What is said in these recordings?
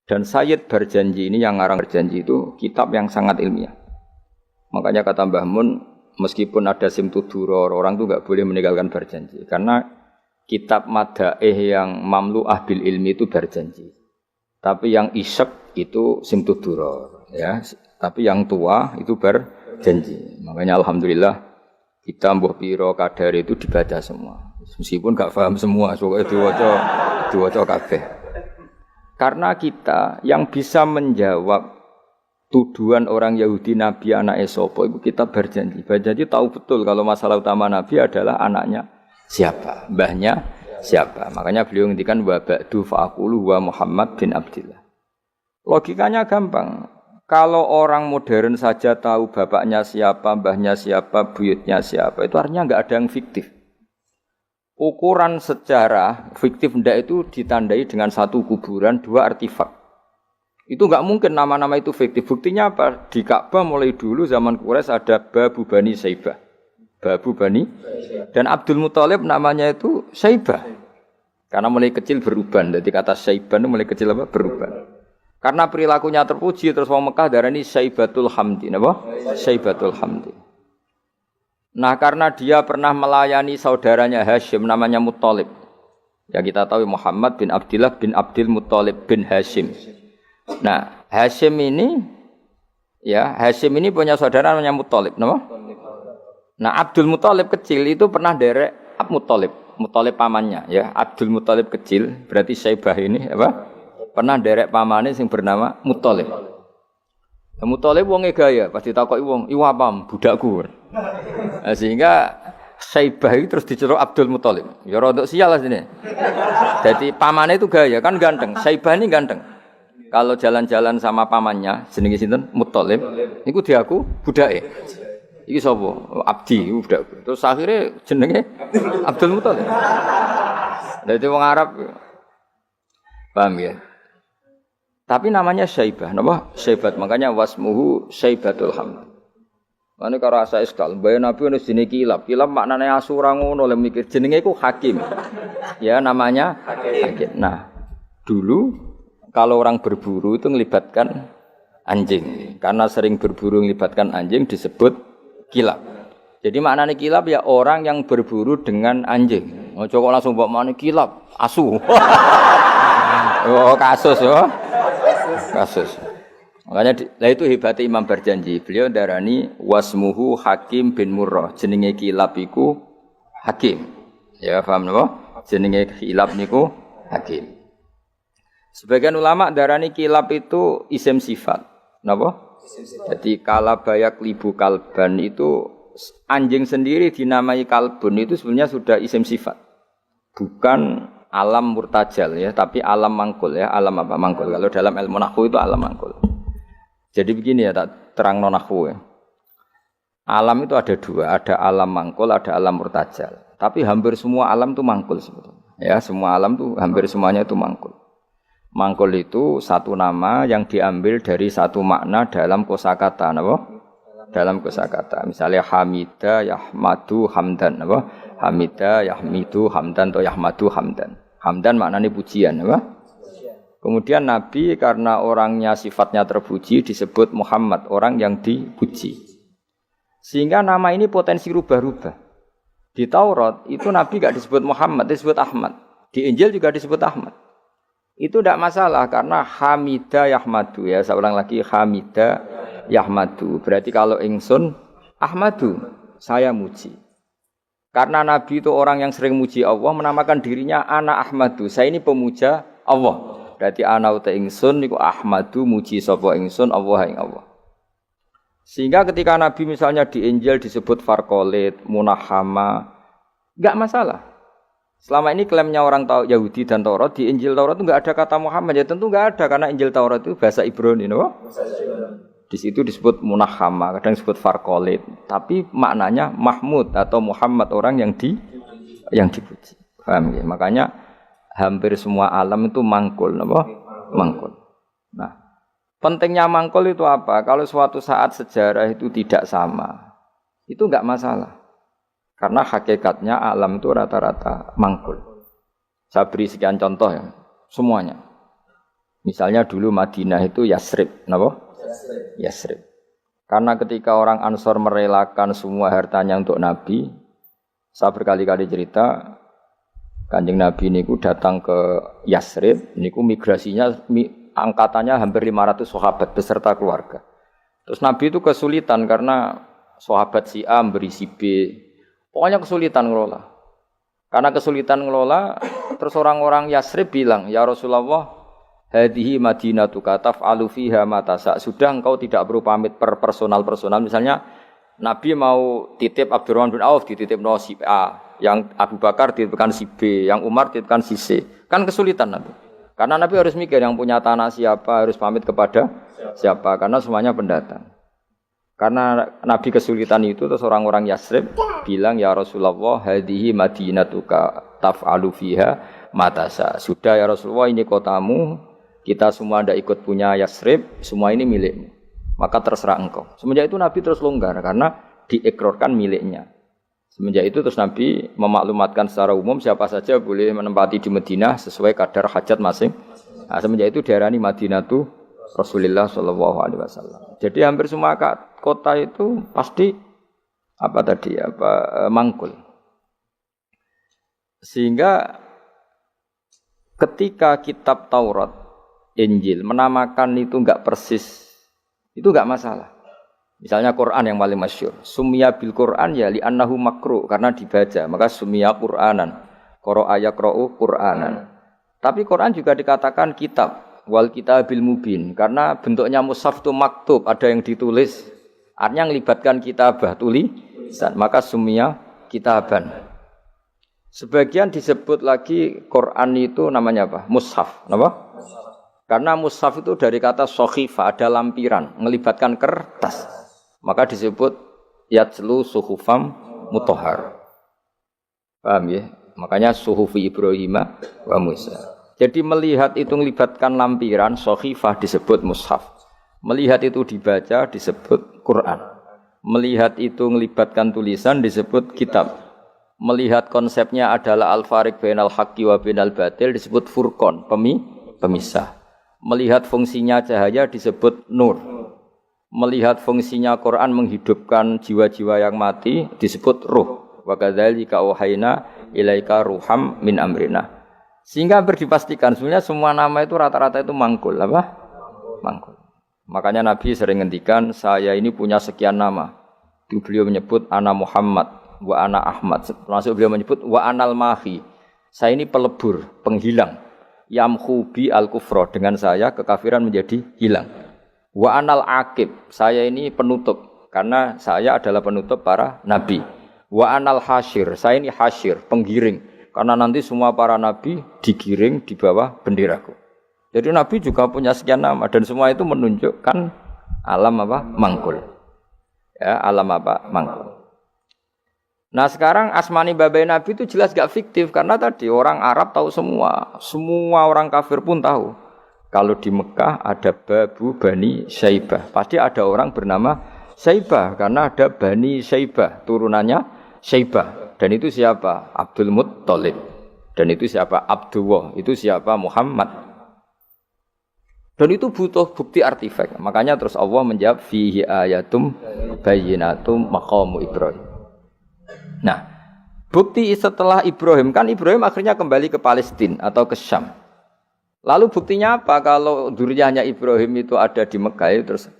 Dan Sayyid Berjanji ini yang ngarang Berjanji itu kitab yang sangat ilmiah. Makanya kata Mbah Mun, meskipun ada simtuduror, orang itu enggak boleh meninggalkan Berjanji karena kitab madaih yang mamlu'ah bil ilmi itu Berjanji. Tapi yang isek itu simtuduror, ya. Tapi yang tua itu Berjanji. Makanya alhamdulillah kita mbuh piro kadar itu dibaca semua. Meskipun enggak paham semua, soalnya diwaca kabeh. Karena kita yang bisa menjawab tuduhan orang Yahudi Nabi anak sapa itu kita Berjanji. Berjanji tahu betul kalau masalah utama Nabi adalah anaknya siapa, mbahnya siapa. Makanya beliau ngendikan wa ba'du fa'aqulu wa Muhammad bin Abdillah. Logikanya gampang. Kalau orang modern saja tahu bapaknya siapa, mbahnya siapa, buyutnya siapa, itu artinya enggak ada yang fiktif. Ukuran sejarah fiktif ndak itu ditandai dengan satu kuburan, dua artefak. Itu enggak mungkin nama-nama itu fiktif. Buktinya apa? Di Ka'bah mulai dulu zaman Quraisy ada Babu Bani Saibah. Babu Bani dan Abdul Muthalib namanya itu Saibah. Karena mulai kecil beruban. Jadi kata Saibah itu mulai kecil apa? Beruban. Karena perilakunya terpuji terus wong Mekah darani Saibatul Hamdi, napa? Saibatul Hamdi. Nah, karena dia pernah melayani saudaranya Hashim namanya Muthalib. Ya kita tahu Muhammad bin Abdillah bin Abdul Muthalib bin Hashim. Nah, Hashim ini punya saudara namanya Muthalib, napa? Nah, Abdul Muthalib kecil itu pernah derek Muthalib pamannya, ya. Abdul Muthalib kecil, berarti Saibah ini apa? Pernah derek pamane sing bernama Muthalib. Muthalib wonge gaya, pas ditakoki wong, "Iwa pam, budakku." Nah, sehingga Saibah itu terus diceluk Abdul Muthalib. Ya rodok sial lah sini. Jadi pamannya itu gaya, kan ganteng. Saibah ini ganteng. Kalau jalan-jalan sama pamannya, jenenge sinten? Muthalib. Niku diaku budake. Iki sapa? Abdi, budakku. Terus akhirnya jenenge Abdul Muthalib. Dadi wong Arab. Paham ya? Tapi namanya Saibah, napa? Saibat. Makanya wasmuhu Saibatul Hamd. Mane karo asa iskal, bae Nabi ono jenenge Kilab. Kilab maknane asura ngono lek mikir jenenge iku Hakim. Ya namanya Hakim. Nah, dulu kalau orang berburu itu melibatkan anjing. Karena sering berburu melibatkan anjing disebut Kilab. Jadi maknane Kilab ya orang yang berburu dengan anjing. Ojo kok langsung mbok maknane Kilab, asu. Oh, kasus yo. Kasus. Makanya lah itu hebatnya Imam Berjanji. Beliau darani wasmuhu Hakim bin Murrah. Jenenge Kilab iku Hakim. Ya paham napa? Jenenge Kilab niku Hakim. Sebagian ulama darani Kilab itu isim sifat. Napa? Jadi kalabayak libu kalban itu anjing sendiri dinamai kalbun itu sebenarnya sudah isim sifat. Bukan alam murtajal ya, tapi alam mangkul ya. Alam apa? Mangkul. Kalau dalam ilmu nahwu itu alam mangkul. Jadi begini ya, tak terang nonahwu ya. Alam itu ada dua, ada alam mangkul, ada alam murtajal. Tapi hampir semua alam itu mangkul sebetulnya. Ya, semua alam itu hampir semuanya itu mangkul. Mangkul itu satu nama yang diambil dari satu makna dalam kosakata, napa? Dalam kosakata. Misalnya Hamida, Yahmadu, Hamdan, napa? Hamida, Yahmidu, Hamdan atau Yahmadu, Hamdan. Hamdan maknanya pujian, napa? Kemudian Nabi karena orangnya sifatnya terpuji disebut Muhammad, orang yang dipuji. Sehingga nama ini potensi rubah-rubah. Di Taurat itu Nabi enggak disebut Muhammad, disebut Ahmad. Di Injil juga disebut Ahmad. Itu tidak masalah karena Hamida Yahmadu ya, saya ulang lagi Hamida Yahmadu. Berarti kalau ingsun Ahmadu, saya muji. Karena Nabi itu orang yang sering muji Allah, menamakan dirinya Ana Ahmadu. Saya ini pemuja Allah. Berarti ana uta ingsun niku Ahmadu muji sapa ingsun Allah ing Allah. Sehingga ketika Nabi misalnya di Injil disebut Farqalit, Munahama, enggak masalah. Selama ini klaimnya orang Yahudi dan Taurat, di Injil Taurat itu enggak ada kata Muhammad. Ya tentu enggak ada karena Injil Taurat itu bahasa Ibrani, no? Di situ disebut Munahama, kadang disebut Farqalit, tapi maknanya Mahmud atau Muhammad, orang yang dipuji. Paham ya? Makanya hampir semua alam itu mangkul, napa? Mangkul. Nah, pentingnya mangkul itu apa? Kalau suatu saat sejarah itu tidak sama, itu enggak masalah. Karena hakikatnya alam itu rata-rata mangkul. Saya beri sekian contoh ya, semuanya. Misalnya dulu Madinah itu Yasrib, napa? Yasrib. Karena ketika orang Ansor merelakan semua hartanya untuk Nabi, saya berkali-kali cerita, Kanjeng Nabi niku datang ke Yasrib, niku migrasinya angkatannya hampir 500 sahabat beserta keluarga. Terus Nabi itu kesulitan karena sahabat si A beri si B. Pokoknya kesulitan ngelola. Karena kesulitan ngelola, terus orang-orang Yasrib bilang, "Ya Rasulullah, hadhihi madinatuka taf'alu fiha ma tasa." Sudah engkau tidak perlu pamit per personal. Misalnya Nabi mau titip Abdurrahman bin Auf dititip si A, yang Abu Bakar dititipkan si B, yang Umar dititipkan si C. Kan kesulitan Nabi. Karena Nabi harus mikir yang punya tanah siapa, harus pamit kepada siapa, karena semuanya pendatang. Karena Nabi kesulitan itu, terus orang-orang Yasrib bilang, "Ya Rasulullah, hadhihi madinatuka taf'alu fiha matasa." Sudah ya Rasulullah, ini kotamu, kita semua tidak ikut punya Yasrib, semua ini milikmu. Maka terserah engkau. Semenjak itu Nabi terus longgar karena diikrarkan miliknya. Semenjak itu terus Nabi memaklumatkan secara umum siapa saja boleh menempati di Madinah sesuai kadar hajat masing. Nah, semenjak itu diarani Madinatu Rasulullah sallallahu alaihi wasallam. Jadi hampir semua kota itu pasti mangkul. Sehingga ketika kitab Taurat, Injil menamakan itu enggak persis, itu enggak masalah. Misalnya Quran yang paling masyhur, summiya bil Quran ya li annahu makru, karena dibaca, maka summiya Quranan. Qara'a yaqra'u Quranan. Tapi Quran juga dikatakan kitab wal kitabil mubin, karena bentuknya mushaf itu maktub, ada yang ditulis. Artinya melibatkan kitabah, tulisan, maka summiya kitaban. Sebagian disebut lagi Quran itu namanya apa? Mushaf, apa? Karena mushaf itu dari kata sokhifah, ada lampiran, melibatkan kertas. Maka disebut yatslu suhufam mutahhar. Paham ya? Makanya suhufi Ibrahim wa Musa. Jadi melihat itu melibatkan lampiran, sokhifah disebut mushaf. Melihat itu dibaca disebut Quran. Melihat itu melibatkan tulisan disebut kitab. Melihat konsepnya adalah al-fariq bainal haqqi wa bainal batil disebut furqan, pemisah. Melihat fungsinya cahaya disebut nur. Melihat fungsinya Quran menghidupkan jiwa-jiwa yang mati disebut ruh. Wa kadzalika auhayna ilaika ruham min amrina. Sehingga berdipastikan sebenarnya semua nama itu rata-rata itu mangkul, apa? Mangkul. Makanya Nabi sering ngendikan, saya ini punya sekian nama. Itu beliau menyebut ana Muhammad, wa ana Ahmad. Termasuk beliau menyebut wa anal mahi. Saya ini pelebur, penghilang. Yamhu bi al-kufra, dengan saya kekafiran menjadi hilang. Wa anal aqib, saya ini penutup karena saya adalah penutup para nabi. Wa anal hasyir, saya ini hasyir, penggiring. Karena nanti semua para nabi digiring di bawah benderaku. Jadi nabi juga punya sekian nama dan semua itu menunjukkan alam apa? Mangkul. Ya, alam apa? Mangkul. Nah sekarang asmani babai nabi itu jelas gak fiktif karena tadi orang Arab tahu semua orang kafir pun tahu. Kalau di Mekah ada Babu Bani Syaibah, pasti ada orang bernama Syaibah karena ada Bani Syaibah, turunannya Syaibah. Dan itu siapa? Abdul Muttalib. Dan itu siapa? Abdullah. Itu siapa? Muhammad. Dan itu butuh bukti artefak. Makanya terus Allah menjawab fihi ayatum bayyinatum maqamu Ibrahim. Nah, bukti setelah Ibrahim, kan Ibrahim akhirnya kembali ke Palestina atau ke Syam. Lalu buktinya apa? Kalau dzurriyyahnya Ibrahim itu ada di Mekah, terus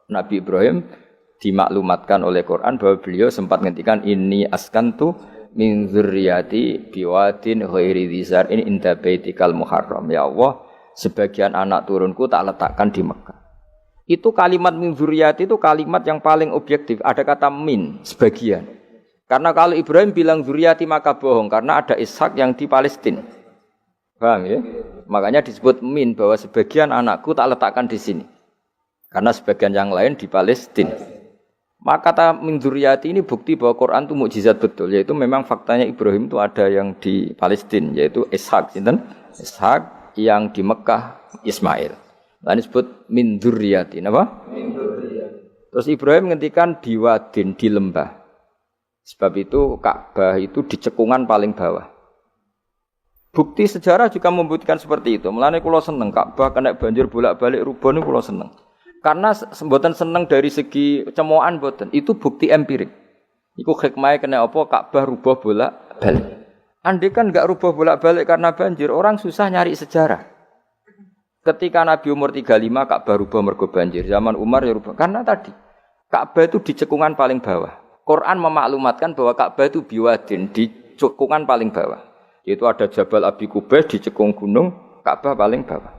Nabi Ibrahim dimaklumatkan oleh Quran bahwa beliau sempat ngendikan inni askantu min dzurriyyati biwadin ghairi dzar in inda baitikal muharram. Ya Allah, sebagian anak turunku tak letakkan di Mekah. Itu kalimat min dzurriyyati itu kalimat yang paling objektif. Ada kata min, sebagian. Karena kalau Ibrahim bilang dzurriyyati maka bohong karena ada Ishak yang di Palestina. Paham ya? Makanya disebut min, bahwa sebagian anakku tak letakkan di sini. Karena sebagian yang lain di Palestina. Maka kata min dzurriyyati ini bukti bahwa Quran itu mukjizat betul, yaitu memang faktanya Ibrahim itu ada yang di Palestina, yaitu Ishak, Ishak yang di Mekah Ismail. Lalu disebut min dzurriyyati, apa? Min dzurriyyati. Terus Ibrahim ngendikan biwadin, di lembah. Sebab itu Ka'bah itu di cekungan paling bawah. Bukti sejarah juga membuktikan seperti itu. Mulane kula seneng Ka'bah kena banjir bolak-balik rubuh niku kula seneng. Karena mboten seneng dari segi cemoan mboten, itu bukti empirik. Iku hikmahnya kena apa Ka'bah rubah bolak-balik. Andai kan enggak rubah bolak-balik karena banjir, orang susah nyari sejarah. Ketika Nabi umur 35 Ka'bah rubah mergo banjir, zaman Umar ya rubah. Karena tadi Ka'bah itu di cekungan paling bawah. Quran memaklumatkan bahwa Ka'bah itu biwadin di cekungan paling bawah. Yaitu ada Jabal Abi Qubais di cekung gunung, Ka'bah paling bawah.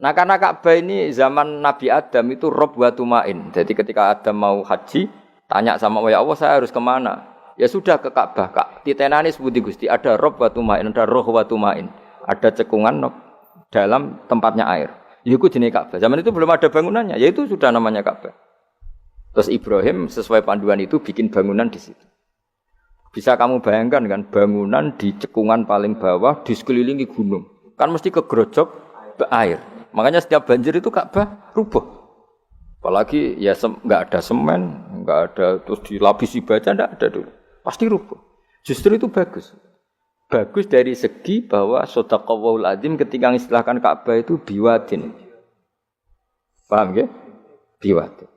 Nah karena Ka'bah ini zaman Nabi Adam itu rob wa tumain. Jadi ketika Adam mau haji, tanya sama ya Allah saya harus kemana? Ya sudah ke Ka'bah. Titenane sebuti Gusti, ada rob wa tumain, ada roh wa tumain. Ada cekungan dalam tempatnya air. Itu jenis Ka'bah. Zaman itu belum ada bangunannya, yaitu sudah namanya Ka'bah. Terus Ibrahim sesuai panduan itu bikin bangunan di situ. Bisa kamu bayangkan kan bangunan di cekungan paling bawah di sekelilingi gunung. Kan mesti kegerojok air. Makanya setiap banjir itu Ka'bah rubuh. Apalagi ya enggak ada semen, enggak ada terus dilapisi baja enggak ada dulu. Pasti rubuh. Justru itu bagus. Bagus dari segi bahwa shadaqallahul azim ketika mengistilahkan Ka'bah itu biwadin. Paham ya? Biwadin.